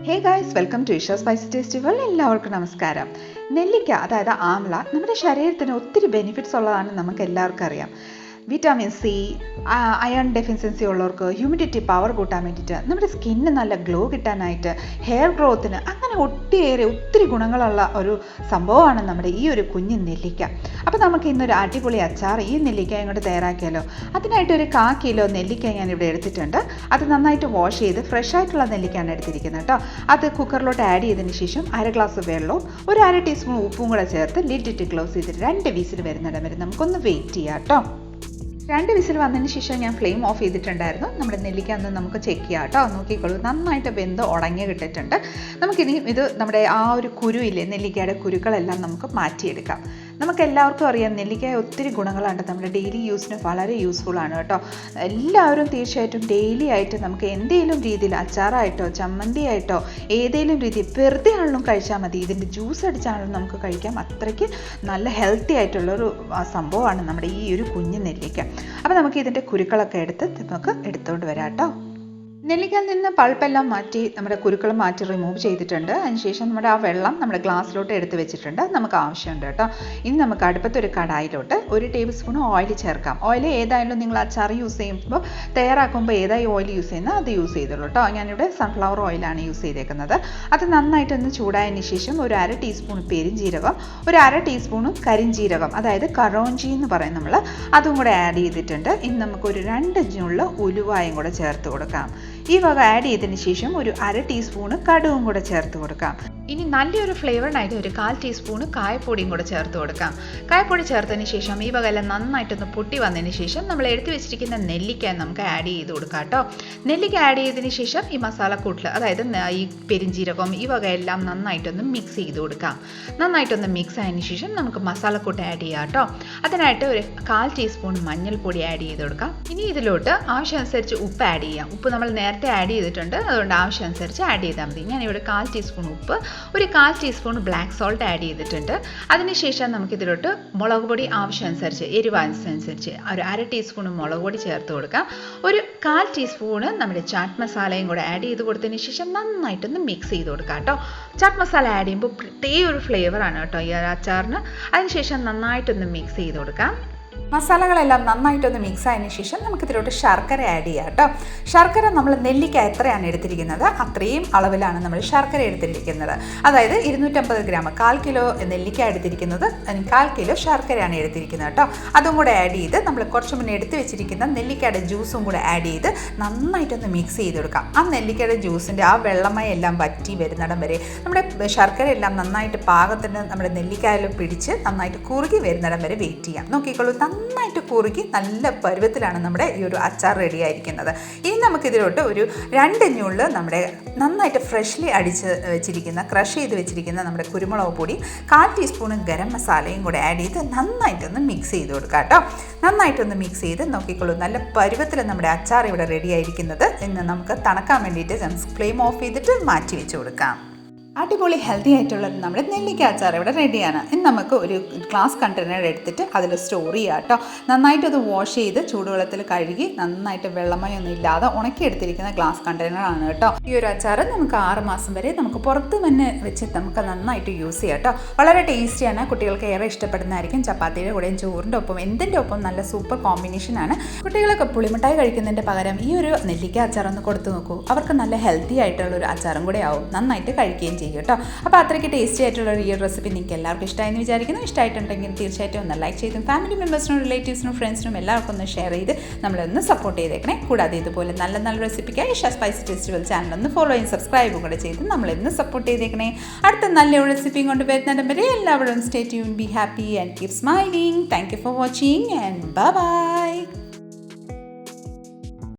Hey guys, welcome to Isha spicy tasty world. എല്ലാവർക്കും നമസ്കാരം. നെല്ലിക്ക അതായത് ആംല നമ്മുടെ ശരീരത്തിന് ഒത്തിരി ബെനിഫിറ്റ്സ് ഉള്ളതാണ് നമുക്ക് എല്ലാവർക്കും അറിയാം. വിറ്റാമിൻ സി, അയൺ ഡെഫിഷ്യൻസി ഉള്ളവർക്ക് ഹ്യൂമിഡിറ്റി പവർ കൂട്ടാൻ വേണ്ടിയിട്ട്, നമ്മുടെ സ്കിന്നിന് നല്ല ഗ്ലോ കിട്ടാനായിട്ട്, ഹെയർ ഗ്രോത്തിന്, അങ്ങനെ ഒത്തിരി ഗുണങ്ങളുള്ള ഒരു സംഭവമാണ് നമ്മുടെ ഈ ഒരു കുഞ്ഞു നെല്ലിക്ക. അപ്പോൾ നമുക്ക് ഇന്നൊരു അടിപൊളി അച്ചാർ ഈ നെല്ലിക്ക ഇങ്ങോട്ട് തയ്യാറാക്കിയാലോ. അതിനായിട്ട് ഒരു 1/4 കിലോ നെല്ലിക്ക ഞാൻ ഇവിടെ എടുത്തിട്ടുണ്ട്. അത് നന്നായിട്ട് വാഷ് ചെയ്ത് ഫ്രഷ് ആയിട്ടുള്ള നെല്ലിക്കയാണ് എടുത്തിരിക്കുന്നത് കേട്ടോ. അത് കുക്കറിലോട്ട് ആഡ് ചെയ്തതിന് ശേഷം 1/2 ഗ്ലാസ് വെള്ളവും ഒരു 1/2 ടീസ്പൂൺ ഉപ്പും കൂടെ ചേർത്ത് ലിഡിട്ട് ക്ലോസ് ചെയ്തിട്ട് 2 വിസിൽ വരുന്നിടം വരെ നമുക്കൊന്ന് വെയിറ്റ് ചെയ്യാം കേട്ടോ. 2 വിസിൽ വന്നതിന് ശേഷം ഞാൻ ഫ്ലെയിം ഓഫ് ചെയ്തിട്ടുണ്ടായിരുന്നു. നമ്മുടെ നെല്ലിക്ക ഒന്ന് നമുക്ക് ചെക്ക് ചെയ്യാം കേട്ടോ. നോക്കിക്കോളൂ, നന്നായിട്ട് വെന്ത് ഉടങ്ങി കിട്ടിയിട്ടുണ്ട്. നമുക്കിനി ഇത് നമ്മുടെ ആ ഒരു കുരുവില്ലേ, നെല്ലിക്കയുടെ കുരുക്കളെല്ലാം നമുക്ക് മാറ്റിയെടുക്കാം. നമുക്ക് എല്ലാവർക്കും അറിയാം നെല്ലിക്ക ഒത്തിരി ഗുണങ്ങളുണ്ട്. നമ്മുടെ ഡെയിലി യൂസിന് വളരെ യൂസ്ഫുൾ ആണ് കേട്ടോ. എല്ലാവരും തീർച്ചയായിട്ടും ഡെയിലി ആയിട്ട് നമുക്ക് എന്തെങ്കിലും രീതിയിൽ അച്ചാറായിട്ടോ ചമ്മന്തി ആയിട്ടോ ഏതെങ്കിലും രീതിയിൽ വെറുതെ ആണെങ്കിലും കഴിച്ചാൽ മതി. ഇതിൻ്റെ ജ്യൂസ് അടിച്ചാണെങ്കിലും നമുക്ക് കഴിക്കാം. അത്രയ്ക്ക് നല്ല ഹെൽത്തി ആയിട്ടുള്ളൊരു സംഭവമാണ് നമ്മുടെ ഈ ഒരു കുഞ്ഞു നെല്ലിക്ക. അപ്പോൾ നമുക്ക് ഇതിൻ്റെ കുരുക്കളൊക്കെ നമുക്ക് എടുത്തുകൊണ്ട് വരാം കേട്ടോ. നെല്ലിക്കയിൽ നിന്ന് പൾപ്പെല്ലാം മാറ്റി നമ്മുടെ കുരുക്കൾ മാറ്റി റിമൂവ് ചെയ്തിട്ടുണ്ട്. അതിനുശേഷം നമ്മുടെ ആ വെള്ളം നമ്മുടെ ഗ്ലാസ്സിലോട്ട് എടുത്ത് വെച്ചിട്ടുണ്ട്. നമുക്ക് ആവശ്യമുണ്ട് കേട്ടോ. ഇനി നമുക്ക് അടുപ്പത്തൊരു കടായിലോട്ട് 1 ടേബിൾ സ്പൂൺ ഓയിൽ ചേർക്കാം. ഓയിൽ ഏതായാലും നിങ്ങൾ അച്ചാർ യൂസ് ചെയ്യുമ്പോൾ തയ്യാറാക്കുമ്പോൾ ഏതായി ഓയിൽ യൂസ് ചെയ്യുന്നത് അത് യൂസ് ചെയ്തോളൂ കേട്ടോ. ഞാനിവിടെ സൺഫ്ലവർ ഓയിലാണ് യൂസ് ചെയ്തേക്കുന്നത്. അത് നന്നായിട്ടൊന്ന് ചൂടായതിന് ശേഷം ഒരു 1/2 ടീസ്പൂൺ പെരിഞ്ജീരകം, ഒരു 1/2 ടീസ്പൂൺ കരിഞ്ജീരകം, അതായത് കറോഞ്ചി എന്ന് പറയും നമ്മൾ, അതും കൂടെ ആഡ് ചെയ്തിട്ടുണ്ട്. ഇനി നമുക്കൊരു 2 ഞുള്ള് ഉലുവായും കൂടെ ചേർത്ത് കൊടുക്കാം. ഈ വക ആഡ് ചെയ്തതിന് ശേഷം ഒരു 1/2 ടീസ്പൂണ് കടുവും കൂടെ ചേർത്ത് കൊടുക്കാം. ഇനി നല്ലൊരു ഫ്ലേവറിനായിട്ട് ഒരു 1/4 ടീസ്പൂണ് കായപ്പൊടിയും കൂടെ ചേർത്ത് കൊടുക്കാം. കായപ്പൊടി ചേർത്തതിന് ശേഷം ഈ വക എല്ലാം നന്നായിട്ടൊന്ന് പൊട്ടി വന്നതിന് ശേഷം നമ്മൾ എടുത്തു വെച്ചിരിക്കുന്ന നെല്ലിക്ക നമുക്ക് ആഡ് ചെയ്ത് കൊടുക്കാം കേട്ടോ. നെല്ലിക്ക ആഡ് ചെയ്തതിന് ശേഷം ഈ മസാലക്കൂട്ടിൽ, അതായത് ഈ പെരിഞ്ജീരകം ഈ വക എല്ലാം നന്നായിട്ടൊന്ന് മിക്സ് ചെയ്ത് കൊടുക്കാം. നന്നായിട്ടൊന്ന് മിക്സ് ആയതിനു ശേഷം നമുക്ക് മസാലക്കൂട്ട് ആഡ് ചെയ്യാം കേട്ടോ. അതിനായിട്ട് ഒരു 1/4 ടീസ്പൂൺ മഞ്ഞൾപ്പൊടി ആഡ് ചെയ്ത് കൊടുക്കാം. ഇനി ഇതിലോട്ട് ആവശ്യമനുസരിച്ച് ഉപ്പ് ആഡ് ചെയ്യാം. ഉപ്പ് നമ്മൾ നേരത്തെ ആഡ് ചെയ്തിട്ടുണ്ട്, അതുകൊണ്ട് ആവശ്യമനുസരിച്ച് ആഡ് ചെയ്താൽ മതി. ഞാനിവിടെ 1/4 ടീസ്പൂൺ ഉപ്പ്, ഒരു 1/4 ടീസ്പൂൺ ബ്ലാക്ക് സോൾട്ട് ആഡ് ചെയ്തിട്ടുണ്ട്. അതിനുശേഷം നമുക്കിതിലോട്ട് മുളക് പൊടി ആവശ്യമനുസരിച്ച്, എരിവനുസരിച്ച് ഒരു 1/2 ടീസ്പൂൺ മുളക് പൊടി ചേർത്ത് കൊടുക്കാം. ഒരു 1/4 ടീസ്പൂണ് നമ്മുടെ ചാറ്റ് മസാലയും കൂടെ ആഡ് ചെയ്ത് കൊടുത്തതിന് ശേഷം നന്നായിട്ടൊന്ന് മിക്സ് ചെയ്ത് കൊടുക്കാം കേട്ടോ. ചാറ്റ് മസാല ആഡ് ചെയ്യുമ്പോൾ പ്രത്യേക ഒരു ഫ്ലേവറാണ് കേട്ടോ ഈ അച്ചാറിന്. അതിനുശേഷം നന്നായിട്ടൊന്ന് മിക്സ് ചെയ്ത് കൊടുക്കാം. മസാലകളെല്ലാം നന്നായിട്ടൊന്ന് മിക്സ് ആയതിനു ശേഷം നമുക്കിതിലോട്ട് ശർക്കര ആഡ് ചെയ്യാം കേട്ടോ. ശർക്കര നമ്മൾ നെല്ലിക്ക എത്രയാണ് എടുത്തിരിക്കുന്നത് അത്രയും അളവിലാണ് നമ്മൾ ശർക്കര എടുത്തിരിക്കുന്നത്. അതായത് 250 ഗ്രാം, 1/4 കിലോ നെല്ലിക്ക എടുത്തിരിക്കുന്നത്, 1/4 കിലോ ശർക്കരയാണ് എടുത്തിരിക്കുന്നത് കേട്ടോ. അതും കൂടെ ആഡ് ചെയ്ത് നമ്മൾ കുറച്ച് മുന്നേ എടുത്ത് വെച്ചിരിക്കുന്ന നെല്ലിക്കയുടെ ജ്യൂസും കൂടെ ആഡ് ചെയ്ത് നന്നായിട്ടൊന്ന് മിക്സ് ചെയ്ത് കൊടുക്കാം. ആ നെല്ലിക്കയുടെ ജ്യൂസിൻ്റെ ആ വെള്ളമയം എല്ലാം വറ്റി വരുന്നിടം വരെ, നമ്മുടെ ശർക്കര എല്ലാം നന്നായിട്ട് പാകത്തിന് നമ്മുടെ നെല്ലിക്കായാലും പിടിച്ച് നന്നായിട്ട് കുറുകി വരുന്നിടം വരെ വെയിറ്റ് ചെയ്യാം. നോക്കിക്കോളൂ, നന്നായിട്ട് കുറുകി നല്ല പരുവത്തിലാണ് നമ്മുടെ ഈ ഒരു അച്ചാർ റെഡി ആയിരിക്കുന്നത്. ഇനി നമുക്കിതിലോട്ട് ഒരു 2 ഞുള്ള് നമ്മുടെ നന്നായിട്ട് ഫ്രഷ്ലി അടിച്ച് വെച്ചിരിക്കുന്ന, ക്രഷ് ചെയ്ത് വെച്ചിരിക്കുന്ന നമ്മുടെ കുരുമുളക് പൊടി, 1/4 ടീസ്പൂൺ ഗരം മസാലയും കൂടെ ആഡ് ചെയ്ത് നന്നായിട്ടൊന്ന് മിക്സ് ചെയ്ത് കൊടുക്കാം കേട്ടോ. നന്നായിട്ടൊന്ന് മിക്സ് ചെയ്ത് നോക്കിക്കോളൂ, നല്ല പരുവത്തിൽ നമ്മുടെ അച്ചാർ ഇവിടെ റെഡി ആയിരിക്കുന്നത്. ഇന്ന് നമുക്ക് തണുക്കാൻ വേണ്ടിയിട്ട് ഫ്ലെയിം ഓഫ് ചെയ്തിട്ട് മാറ്റി വെച്ച് കൊടുക്കാം. അടിപൊളി ഹെൽത്തി ആയിട്ടുള്ളത് നമ്മുടെ നെല്ലിക്ക അച്ചാർ ഇവിടെ റെഡിയാണ്. ഇനി നമുക്ക് ഒരു ഗ്ലാസ് കണ്ടെയ്നർ എടുത്തിട്ട് അതിൽ സ്റ്റോർ ചെയ്യാം കേട്ടോ. നന്നായിട്ട് അത് വാഷ് ചെയ്ത് ചൂടുവെള്ളത്തിൽ കഴുകി നന്നായിട്ട് വെള്ളമയൊന്നും ഇല്ലാതെ ഉണക്കിയെടുത്തിരിക്കുന്ന ഗ്ലാസ് കണ്ടെയ്നറാണ് കേട്ടോ. ഈ ഒരു അച്ചാർ നമുക്ക് 6 മാസം വരെ നമുക്ക് പുറത്ത് തന്നെ വെച്ച് നമുക്ക് നന്നായിട്ട് യൂസ് ചെയ്യാം കേട്ടോ. വളരെ ടേസ്റ്റിയാണ്, കുട്ടികൾക്ക് ഏറെ ഇഷ്ടപ്പെടുന്നതായിരിക്കും. ചപ്പാത്തിയുടെ കൂടെയും ചോറിൻ്റെ ഒപ്പം എന്തിൻ്റെ ഒപ്പം നല്ല സൂപ്പർ കോമ്പിനേഷനാണ്. കുട്ടികളൊക്കെ പുളിമിഠായി കഴിക്കുന്നതിൻ്റെ പകരം ഈ ഒരു നെല്ലിക്ക അച്ചാർ ഒന്ന് കൊടുത്തു നോക്കൂ. അവർക്ക് നല്ല ഹെൽത്തി ആയിട്ടുള്ള ഒരു അച്ചാറും കൂടെ ആവും, നന്നായിട്ട് കഴിക്കുകയും ചെയ്യും കേട്ടോ. അപ്പോൾ അത്രയ്ക്ക് ടേസ്റ്റി ആയിട്ടുള്ള ഈ റെസിപ്പി നിങ്ങൾക്ക് എല്ലാവർക്കും ഇഷ്ടമായെന്ന് വിചാരിക്കുന്നു. ഇഷ്ടമായിട്ടുണ്ടെങ്കിൽ തീർച്ചയായിട്ടും ഒന്ന് ലൈക്ക് ചെയ്തും ഫാമിലി മെമ്പേഴ്സിനും റിലേറ്റീവ്സിനും ഫ്രണ്ട്സിനും എല്ലാവർക്കും ഒന്ന് ഷെയർ ചെയ്ത് നമ്മളൊന്ന് സപ്പോർട്ട് ചെയ്തേക്കണേ. കൂടാതെ ഇതുപോലെ നല്ല നല്ല റെസിപ്പിക്കായി ഇഷ സ്പൈസി ഫെസ്റ്റിവൽ ചാനൽ ഒന്ന് ഫോളോ ചെയ്യും സബ്സ്ക്രൈബും കൂടെ ചെയ്ത് നമ്മളൊന്ന് സപ്പോർട്ട് ചെയ്തേക്കണേ. അടുത്ത നല്ലൊരു റെസിപ്പിയും കൊണ്ട് വരുന്നിടം വരെ എല്ലാവരും stay tune, be happy and keep smiling. Thank you for watching and bye bye.